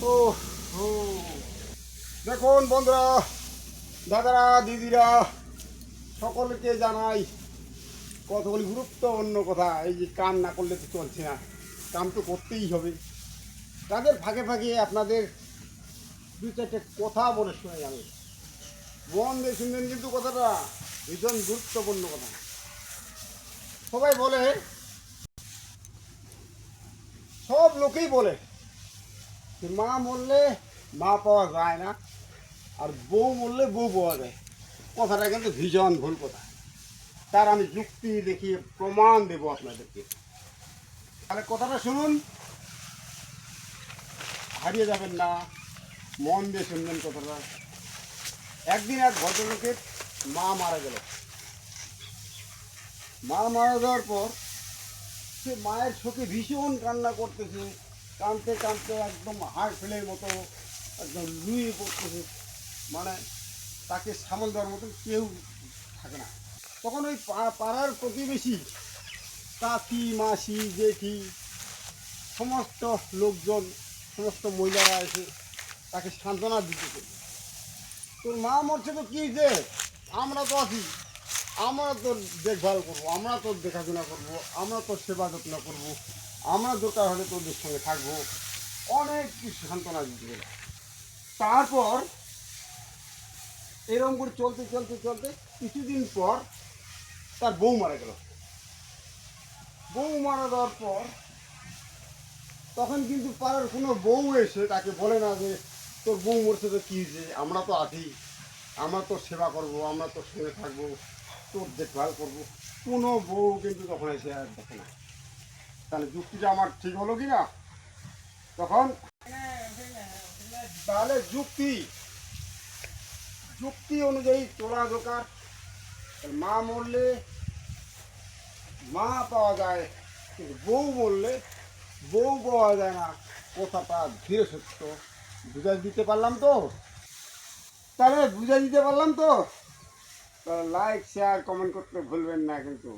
ও ও দেখুন বন্ধুরা, দাদারা, দিদিরা, সকলকে জানাই কতগুলি গুরুত্বপূর্ণ কথা। এই যে কাম না করলে তো চলছে না, কাম তো করতেই হবে। তাদের ফাঁকে ফাঁকে আপনাদের দু চারটে কথা বলে শোনা যাবে, মন দিয়ে শুনবেন কিন্তু কথাটা ভীষণ গুরুত্বপূর্ণ কথা। সবাই বলে, সব লোকেই বলে যে মা মরলে মা পাওয়া যায় না, আর বউ মরলে বউ পাওয়া যায়। কথাটা কিন্তু ভীষণ ভুল কথা। তার আমি যুক্তি দেখিয়ে প্রমাণ দেব আপনাদেরকে। তাহলে কথাটা শুনুন, হারিয়ে যাবেন না, মন দিয়ে শুনবেন কথাটা। একদিন এক ভদ্রলোকের মা মারা গেল। মা মারা যাওয়ার পর সে মায়ের চোখে ভীষণ কান্না করতেছে, কাঁদতে কাঁদতে একদম হার্ট ফেলের মতো একদম লুয়ে পড়তেছে। মানে তাকে সামল দেওয়ার মতো কেউ থাকে না। তখন ওই পাড়ার প্রতিবেশী, কাকি, মাসি, জেঠি, সমস্ত লোকজন, সমস্ত মহিলারা এসে তাকে সান্ত্বনা দিতেছে। তোর মা মরছে তো কী যে, আমরা তো আছি, আমরা তোর দেখভাল করবো, আমরা তোর দেখাশোনা করবো, আমরা তোর সেবা যত্ন করবো, আমরা দরকার হলে তোদের সঙ্গে থাকবো, অনেক কিছু সান্ত্বনা দিতে গেল। তারপর এরকম করে চলতে চলতে চলতে কিছুদিন পর তার বউ মারা গেল। বউ মারা যাওয়ার পর তখন কিন্তু পাড়ার কোনো বউ এসে তাকে বলে না যে তোর বউ মরছে তো কী যে, আমরা তো আছি, আমরা তোর সেবা করব, আমরা তোর সঙ্গে থাকবো, তোর দেখভাল করবো। কোনো বউ কিন্তু তখন এসে আর দেখে না। তাহলে যুক্তিটা আমার ঠিক হলো কি না? তখন তাহলে যুক্তি যুক্তি অনুযায়ী চলা দরকার। মা মরলে মা পাওয়া যায়, কিন্তু বউ মরলে বউ পাওয়া যায় না। কথাটা ধীরে সত্য বুঝাই দিতে পারলাম তো? তাহলে বুঝাই দিতে পারলাম তো? তাহলে লাইক, শেয়ার, কমেন্ট করতে ভুলবেন না কিন্তু।